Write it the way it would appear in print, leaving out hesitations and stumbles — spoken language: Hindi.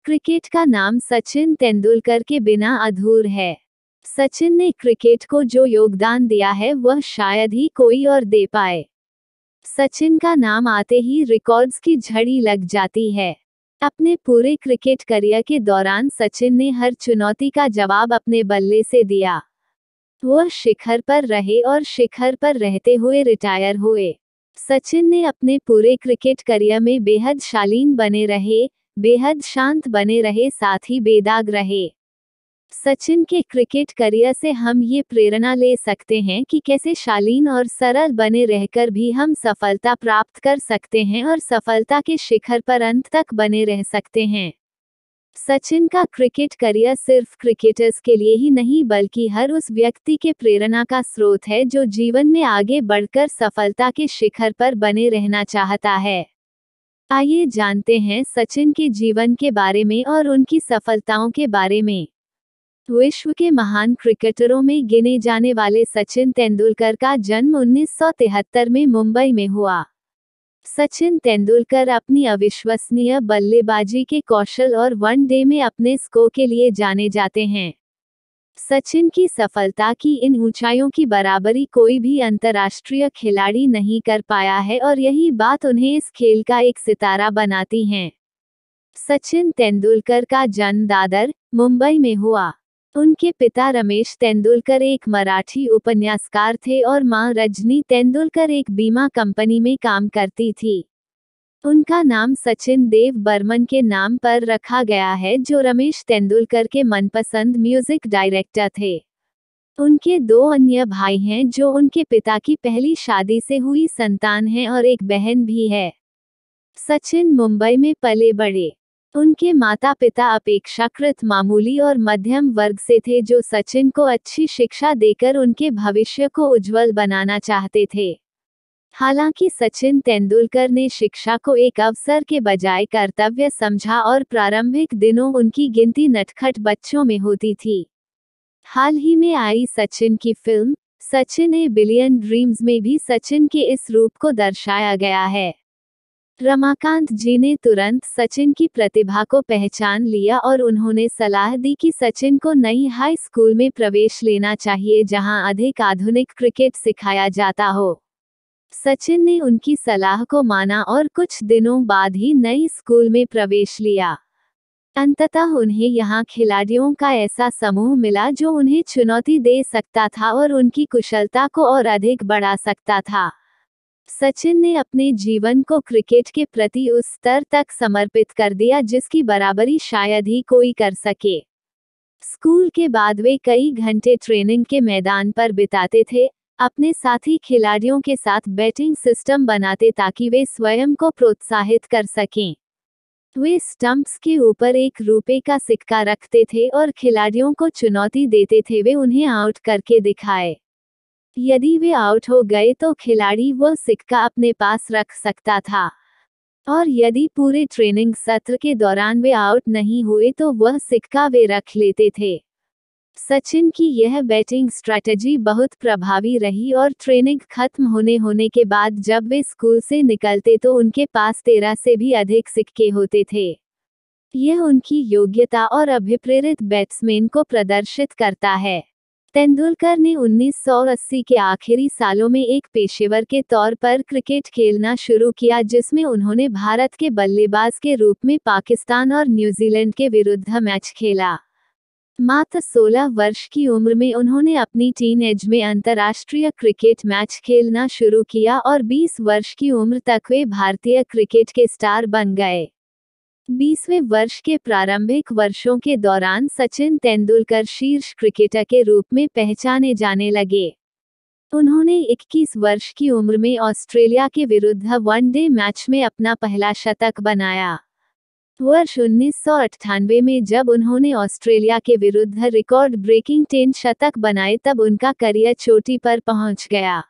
क्रिकेट का नाम सचिन तेंदुलकर के बिना अधूर है। सचिन ने क्रिकेट को जो योगदान दिया है वह शायद ही कोई और दे पाए। सचिन का नाम आते ही रिकॉर्ड्स की झड़ी लग जाती है। अपने पूरे क्रिकेट करियर के दौरान सचिन ने हर चुनौती का जवाब अपने बल्ले से दिया। वह शिखर पर रहे और शिखर पर रहते हुए रिटायर हुए। सचिन ने अपने पूरे क्रिकेट करियर में बेहद शालीन बने रहे, बेहद शांत बने रहे, साथ ही बेदाग रहे। सचिन के क्रिकेट करियर से हम ये प्रेरणा ले सकते हैं कि कैसे शालीन और सरल बने रहकर भी हम सफलता प्राप्त कर सकते हैं और सफलता के शिखर पर अंत तक बने रह सकते हैं। सचिन का क्रिकेट करियर सिर्फ क्रिकेटर्स के लिए ही नहीं बल्कि हर उस व्यक्ति के प्रेरणा का स्रोत है जो जीवन में आगे बढ़कर सफलता के शिखर पर बने रहना चाहता है। आइए जानते हैं सचिन के जीवन के बारे में और उनकी सफलताओं के बारे में। विश्व के महान क्रिकेटरों में गिने जाने वाले सचिन तेंदुलकर का जन्म 1973 में मुंबई में हुआ। सचिन तेंदुलकर अपनी अविश्वसनीय बल्लेबाजी के कौशल और वनडे में अपने स्कोर के लिए जाने जाते हैं। सचिन की सफलता की इन ऊंचाइयों की बराबरी कोई भी अंतर्राष्ट्रीय खिलाड़ी नहीं कर पाया है और यही बात उन्हें इस खेल का एक सितारा बनाती है। सचिन तेंदुलकर का जन्म दादर, मुंबई में हुआ। उनके पिता रमेश तेंदुलकर एक मराठी उपन्यासकार थे और मां रजनी तेंदुलकर एक बीमा कंपनी में काम करती थी। उनका नाम सचिन देव बर्मन के नाम पर रखा गया है जो रमेश तेंदुलकर के मनपसंद म्यूजिक डायरेक्टर थे। उनके 2 अन्य भाई हैं जो उनके पिता की पहली शादी से हुई संतान हैं और एक बहन भी है। सचिन मुंबई में पले बढ़े। उनके माता पिता अपेक्षाकृत मामूली और मध्यम वर्ग से थे जो सचिन को अच्छी शिक्षा देकर उनके भविष्य को उज्जवल बनाना चाहते थे। हालांकि सचिन तेंदुलकर ने शिक्षा को एक अवसर के बजाय कर्तव्य समझा और प्रारंभिक दिनों उनकी गिनती नटखट बच्चों में होती थी। हाल ही में आई सचिन की फिल्म सचिन ए बिलियन ड्रीम्स में भी सचिन के इस रूप को दर्शाया गया है। रमाकांत जी ने तुरंत सचिन की प्रतिभा को पहचान लिया और उन्होंने सलाह दी कि सचिन को नई हाई स्कूल में प्रवेश लेना चाहिए जहां अधिक आधुनिक क्रिकेट सिखाया जाता हो। सचिन ने उनकी सलाह को माना और कुछ दिनों बाद ही नई स्कूल में प्रवेश लिया। अंततः उन्हें यहां खिलाड़ियों का ऐसा समूह मिला जो उन्हें चुनौती दे सकता था और उनकी कुशलता को और अधिक बढ़ा सकता था। सचिन ने अपने जीवन को क्रिकेट के प्रति उस स्तर तक समर्पित कर दिया जिसकी बराबरी शायद ही कोई कर सके। स्कूल के बाद वे कई घंटे ट्रेनिंग के मैदान पर बिताते थे, अपने साथी खिलाड़ियों के साथ बैटिंग सिस्टम बनाते ताकि वे स्वयं को प्रोत्साहित कर सकें। वे स्टंप्स के ऊपर ₹1 का सिक्का रखते थे और खिलाड़ियों को चुनौती देते थे वे उन्हें आउट करके दिखाए। यदि वे आउट हो गए तो खिलाड़ी वह सिक्का अपने पास रख सकता था और यदि पूरे ट्रेनिंग सत्र के दौरान वे आउट नहीं हुए तो वह सिक्का वे रख लेते थे। सचिन की यह बैटिंग स्ट्रैटेजी बहुत प्रभावी रही और ट्रेनिंग खत्म होने के बाद जब वे स्कूल से निकलते तो उनके पास 13 से भी अधिक सिक्के होते थे। यह उनकी योग्यता और अभिप्रेरित बैट्समैन को प्रदर्शित करता है। तेंदुलकर ने 1980 के आखिरी सालों में एक पेशेवर के तौर पर क्रिकेट खेलना शुरू किया जिसमें उन्होंने भारत के बल्लेबाज के रूप में पाकिस्तान और न्यूजीलैंड के विरुद्ध मैच खेला। मात्र 16 वर्ष की उम्र में उन्होंने अपनी टीनएज में अंतर्राष्ट्रीय क्रिकेट मैच खेलना शुरू किया और 20 वर्ष की उम्र तक वे भारतीय क्रिकेट के स्टार बन गए। 20वें वर्ष के प्रारंभिक वर्षों के दौरान सचिन तेंदुलकर शीर्ष क्रिकेटर के रूप में पहचाने जाने लगे। उन्होंने 21 वर्ष की उम्र में ऑस्ट्रेलिया के विरुद्ध वनडे मैच में अपना पहला शतक बनाया। वर्ष 1998 में जब उन्होंने ऑस्ट्रेलिया के विरुद्ध रिकॉर्ड ब्रेकिंग 10 शतक बनाए तब उनका करियर चोटी पर पहुंच गया।